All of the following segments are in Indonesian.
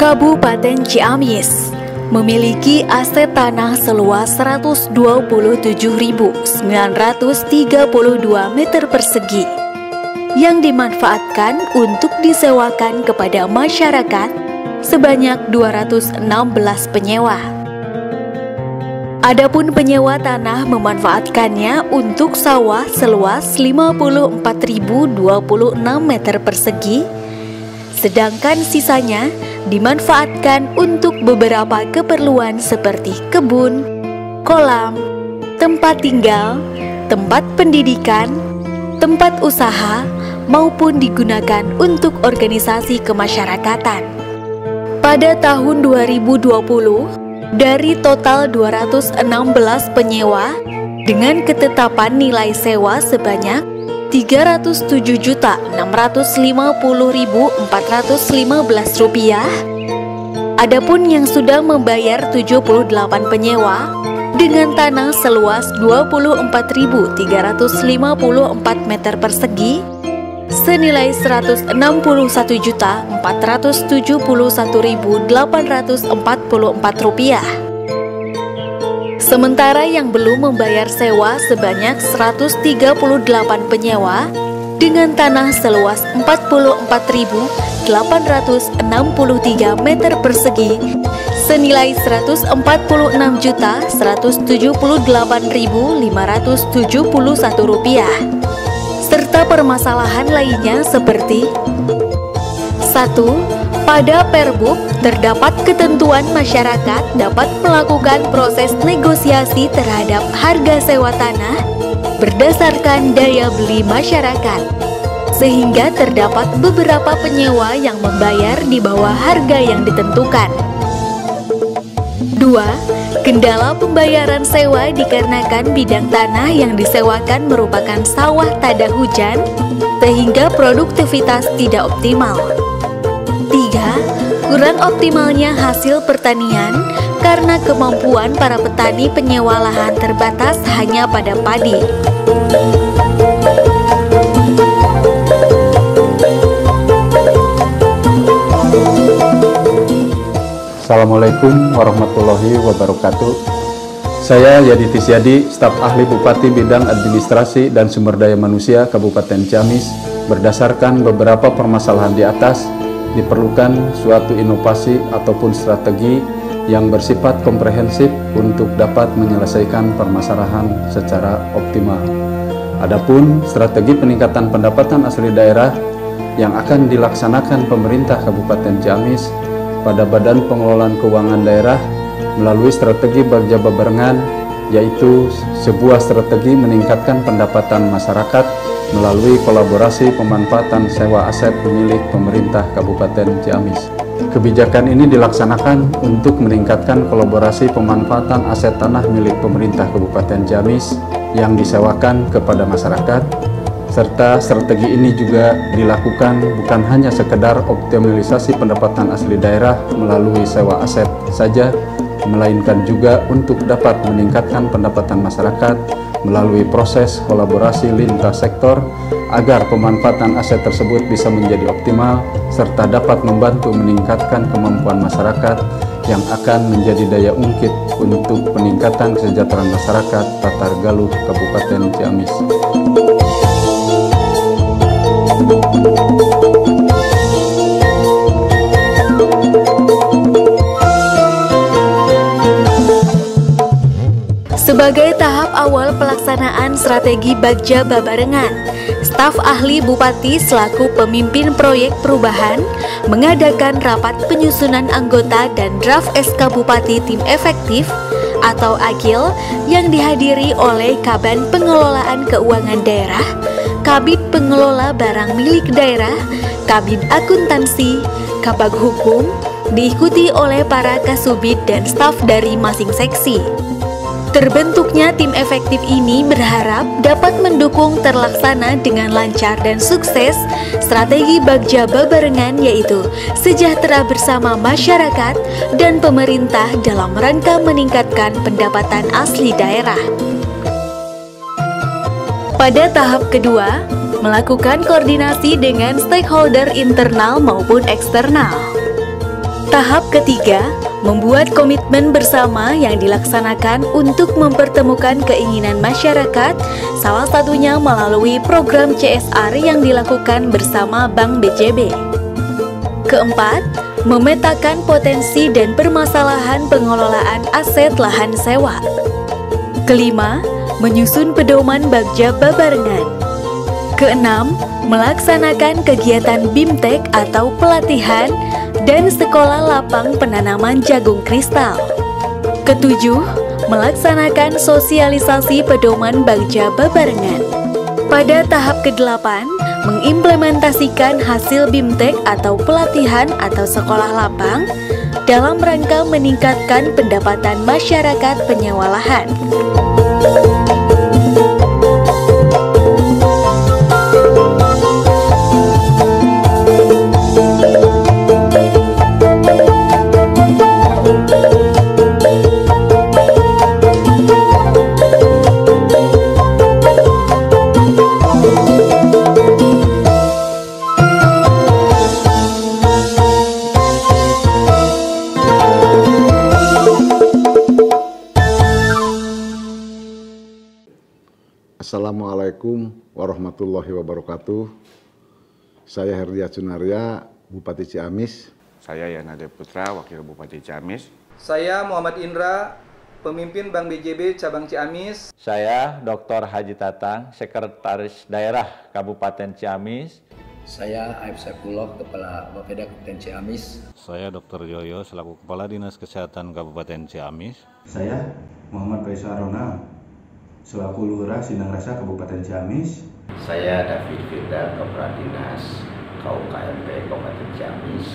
Kabupaten Ciamis memiliki aset tanah seluas 127.932 meter persegi yang dimanfaatkan untuk disewakan kepada masyarakat sebanyak 216 penyewa. Adapun penyewa tanah memanfaatkannya untuk sawah seluas 54.026 meter persegi, sedangkan sisanya dimanfaatkan untuk beberapa keperluan seperti kebun, kolam, tempat tinggal, tempat pendidikan, tempat usaha, maupun digunakan untuk organisasi kemasyarakatan. Pada tahun 2020, dari total 216 penyewa dengan ketetapan nilai sewa sebanyak Rp307.650.415. Adapun yang sudah membayar 78 penyewa dengan tanah seluas 24.354 meter persegi senilai Rp161.471.844. Sementara yang belum membayar sewa sebanyak 138 penyewa dengan tanah seluas 44.863 meter persegi senilai Rp148.378.571 serta permasalahan lainnya seperti 1. Pada Perbuk terdapat ketentuan masyarakat dapat melakukan proses negosiasi terhadap harga sewa tanah berdasarkan daya beli masyarakat, sehingga terdapat beberapa penyewa yang membayar di bawah harga yang ditentukan. 2. Kendala pembayaran sewa dikarenakan bidang tanah yang disewakan merupakan sawah tada hujan, sehingga produktivitas tidak optimal. 3. Kurang optimalnya hasil pertanian karena kemampuan para petani penyewa lahan terbatas hanya pada padi. Assalamualaikum warahmatullahi wabarakatuh. Saya Yadi Tisyadi, staf ahli Bupati Bidang Administrasi dan Sumber Daya Manusia Kabupaten Ciamis. Berdasarkan beberapa permasalahan di atas, diperlukan suatu inovasi ataupun strategi yang bersifat komprehensif untuk dapat menyelesaikan permasalahan secara optimal. Adapun strategi peningkatan pendapatan asli daerah yang akan dilaksanakan pemerintah Kabupaten Ciamis pada Badan Pengelolaan Keuangan Daerah melalui strategi Bagja Babarengan, yaitu sebuah strategi meningkatkan pendapatan masyarakat melalui kolaborasi pemanfaatan sewa aset milik pemerintah Kabupaten Ciamis. Kebijakan ini dilaksanakan untuk meningkatkan kolaborasi pemanfaatan aset tanah milik pemerintah Kabupaten Ciamis yang disewakan kepada masyarakat, serta strategi ini juga dilakukan bukan hanya sekedar optimalisasi pendapatan asli daerah melalui sewa aset saja, melainkan juga untuk dapat meningkatkan pendapatan masyarakat melalui proses kolaborasi lintas sektor agar pemanfaatan aset tersebut bisa menjadi optimal serta dapat membantu meningkatkan kemampuan masyarakat yang akan menjadi daya ungkit untuk peningkatan kesejahteraan masyarakat Tatar Galuh Kabupaten Ciamis. Sebagai tahap awal pelaksanaan strategi Bagja Babarengan, staf ahli Bupati selaku pemimpin proyek perubahan mengadakan rapat penyusunan anggota dan draft SK Bupati Tim Efektif atau AGIL yang dihadiri oleh Kaban Pengelolaan Keuangan Daerah, Kabid Pengelola Barang Milik Daerah, Kabid Akuntansi, Kabag Hukum, diikuti oleh para kasubid dan staf dari masing seksi. Terbentuknya tim efektif ini berharap dapat mendukung terlaksana dengan lancar dan sukses strategi Bagja Babarengan, yaitu sejahtera bersama masyarakat dan pemerintah dalam rangka meningkatkan pendapatan asli daerah. Pada tahap kedua, melakukan koordinasi dengan stakeholder internal maupun eksternal. Tahap ketiga, membuat komitmen bersama yang dilaksanakan untuk mempertemukan keinginan masyarakat, salah satunya melalui program CSR yang dilakukan bersama Bank BJB. Keempat, memetakan potensi dan permasalahan pengelolaan aset lahan sewa. Kelima, menyusun pedoman Bagja Babarengan. Keenam, melaksanakan kegiatan BIMTEK atau pelatihan dan sekolah lapang penanaman jagung kristal. Ketujuh, melaksanakan sosialisasi pedoman Bagja Babarengan. Pada tahap ke-8, mengimplementasikan hasil BIMTEK atau pelatihan atau sekolah lapang dalam rangka meningkatkan pendapatan masyarakat penyewa lahan. Assalamualaikum warahmatullahi wabarakatuh. Saya Herdiat Sunaria, Bupati Ciamis. Saya Yanade Putra, Wakil Bupati Ciamis. Saya Muhammad Indra, Pemimpin Bank BJB Cabang Ciamis. Saya Dr. Haji Tatang, Sekretaris Daerah Kabupaten Ciamis. Saya Aib Saifullah, Kepala Bapeda Kabupaten Ciamis. Saya Dr. Yoyo, selaku Kepala Dinas Kesehatan Kabupaten Ciamis. Saya Muhammad Faisal Rona, selaku Lurah Sindang Rasa Kabupaten Ciamis. Saya David Firda, Kepala Dinas KUKMP Kabupaten Ciamis.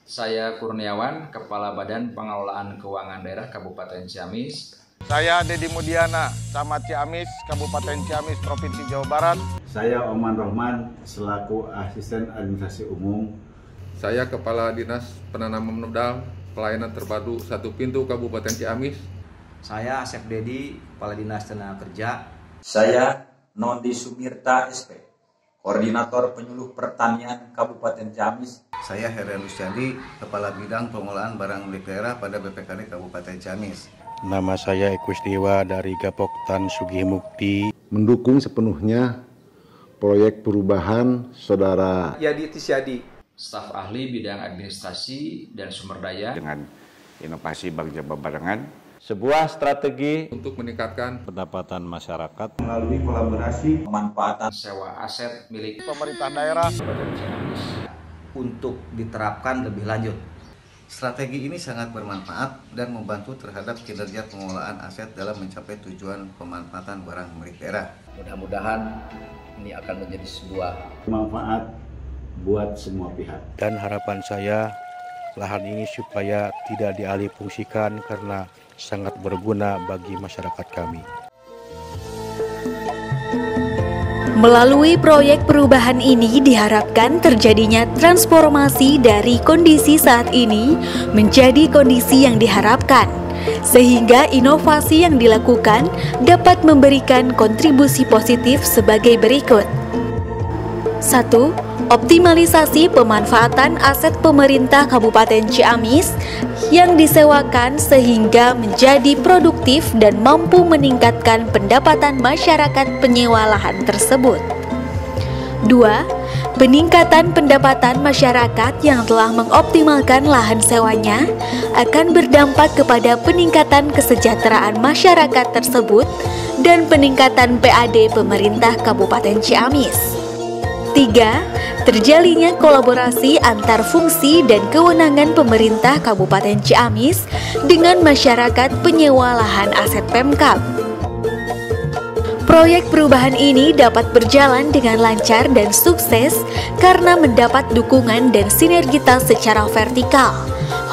Saya Kurniawan, Kepala Badan Pengelolaan Keuangan Daerah Kabupaten Ciamis. Saya Dedi Mudiana, Camat Ciamis, Kabupaten Ciamis, Provinsi Jawa Barat. Saya Oman Rohman, selaku Asisten Administrasi Umum. Saya Kepala Dinas Penanaman Modal Pelayanan Terpadu Satu Pintu Kabupaten Ciamis. Saya Asep Dedi, Kepala Dinas Tenaga Kerja. Saya Nondi Sumirta SP, Koordinator Penyuluh Pertanian Kabupaten Ciamis. Saya Herian Lusyadi, Kepala Bidang Pengelolaan Barang Milik Daerah pada BPKD Kabupaten Ciamis. Nama saya Ekustiwa dari Gapoktan Sugih Mukti. Mendukung sepenuhnya proyek perubahan Saudara Yadi Tisyadi, Staf Ahli Bidang Administrasi dan Sumber Daya. Dengan inovasi Bagja Babarengan, sebuah strategi untuk meningkatkan pendapatan masyarakat melalui kolaborasi pemanfaatan sewa aset milik pemerintah daerah Kabupaten Ciamis untuk diterapkan lebih lanjut. Strategi ini sangat bermanfaat dan membantu terhadap kinerja pengelolaan aset dalam mencapai tujuan pemanfaatan barang milik daerah. Mudah-mudahan ini akan menjadi sebuah manfaat buat semua pihak. Dan harapan saya, lahan ini supaya tidak dialih fungsikan karena sangat berguna bagi masyarakat kami. Melalui proyek perubahan ini diharapkan terjadinya transformasi dari kondisi saat ini menjadi kondisi yang diharapkan, sehingga inovasi yang dilakukan dapat memberikan kontribusi positif sebagai berikut. 1. Optimalisasi pemanfaatan aset pemerintah Kabupaten Ciamis yang disewakan sehingga menjadi produktif dan mampu meningkatkan pendapatan masyarakat penyewa lahan tersebut. 2. Peningkatan pendapatan masyarakat yang telah mengoptimalkan lahan sewanya akan berdampak kepada peningkatan kesejahteraan masyarakat tersebut dan peningkatan PAD pemerintah Kabupaten Ciamis. 3. Terjalinnya kolaborasi antar fungsi dan kewenangan pemerintah Kabupaten Ciamis dengan masyarakat penyewa lahan aset Pemkab. Proyek perubahan ini dapat berjalan dengan lancar dan sukses karena mendapat dukungan dan sinergitas secara vertikal,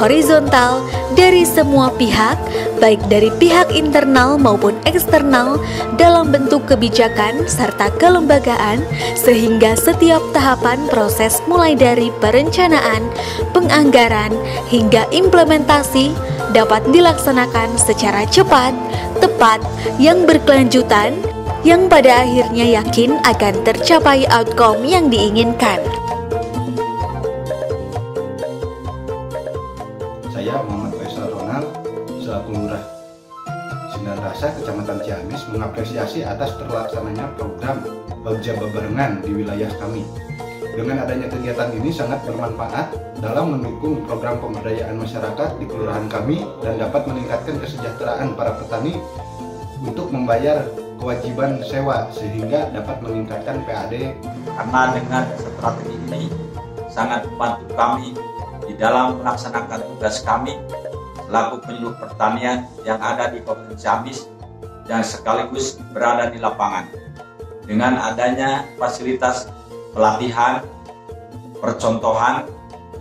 horizontal dari semua pihak, baik dari pihak internal maupun eksternal dalam bentuk kebijakan serta kelembagaan, sehingga setiap tahapan proses mulai dari perencanaan, penganggaran, hingga implementasi dapat dilaksanakan secara cepat, tepat, yang berkelanjutan, yang pada akhirnya yakin akan tercapai outcome yang diinginkan. saya Muhammad Faisal Ronald selaku Lurah Sindang Rasa, Kecamatan Ciamis, mengapresiasi atas terlaksananya program Bagja Babarengan di wilayah kami. Dengan adanya kegiatan ini sangat bermanfaat dalam mendukung program pemberdayaan masyarakat di kelurahan kami dan dapat meningkatkan kesejahteraan para petani untuk membayar kewajiban sewa sehingga dapat meningkatkan PAD. Karena dengan strategi ini sangat membantu kami di dalam melaksanakan tugas kami selaku penyuluh pertanian yang ada di Kabupaten Ciamis dan sekaligus berada di lapangan. Dengan adanya fasilitas pelatihan, percontohan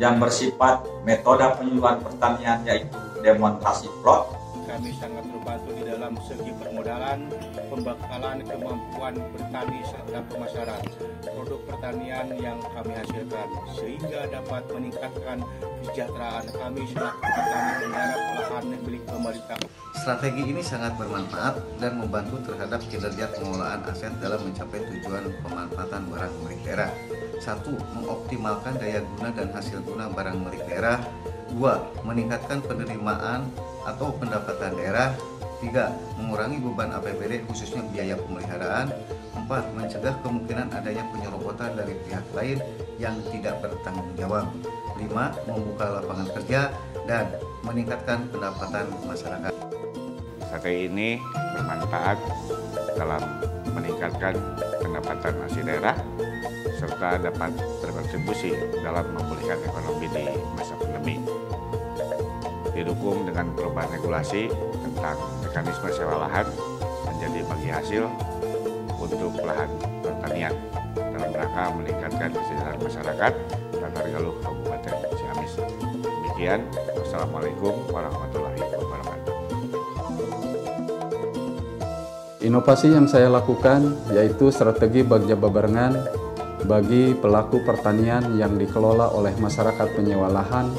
yang bersifat metode penyuluhan pertanian yaitu demonstrasi plot. Kami sangat terbantu di dalam segi permodalan, pembekalan kemampuan bertani serta pemasaran produk pertanian yang kami hasilkan sehingga dapat meningkatkan kesejahteraan kami selaku petani penggarap lahan milik pemerintah. Strategi ini sangat bermanfaat dan membantu terhadap kinerja pengelolaan aset dalam mencapai tujuan pemanfaatan barang milik daerah. 1. Mengoptimalkan daya guna dan hasil guna barang milik daerah. 2. Meningkatkan penerimaan atau pendapatan daerah. 3. Mengurangi beban APBD khususnya biaya pemeliharaan. 4. Mencegah kemungkinan adanya penyerobotan dari pihak lain yang tidak bertanggung jawab. 5. Membuka lapangan kerja dan meningkatkan pendapatan masyarakat. Strategi ini bermanfaat dalam meningkatkan pendapatan asli daerah serta dapat berkontribusi dalam memulihkan ekonomi di masa pandemi. Didukung dengan perubahan regulasi tentang mekanisme sewa lahan menjadi bagi hasil untuk lahan pertanian dalam rangka meningkatkan kesejahteraan masyarakat dan Hargaluh Kabupaten Ciamis. Demikian, wassalamualaikum warahmatullahi wabarakatuh. Inovasi yang saya lakukan yaitu strategi Bagja Babarengan bagi pelaku pertanian yang dikelola oleh masyarakat penyewa lahan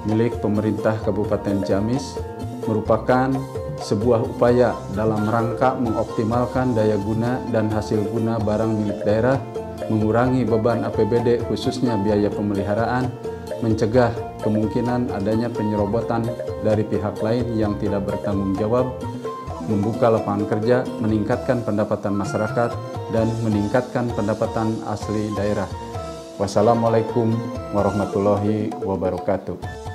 milik pemerintah Kabupaten Ciamis merupakan sebuah upaya dalam rangka mengoptimalkan daya guna dan hasil guna barang milik daerah, mengurangi beban APBD khususnya biaya pemeliharaan, mencegah kemungkinan adanya penyerobotan dari pihak lain yang tidak bertanggung jawab, membuka lapangan kerja, meningkatkan pendapatan masyarakat, dan meningkatkan pendapatan asli daerah. Wassalamualaikum warahmatullahi wabarakatuh.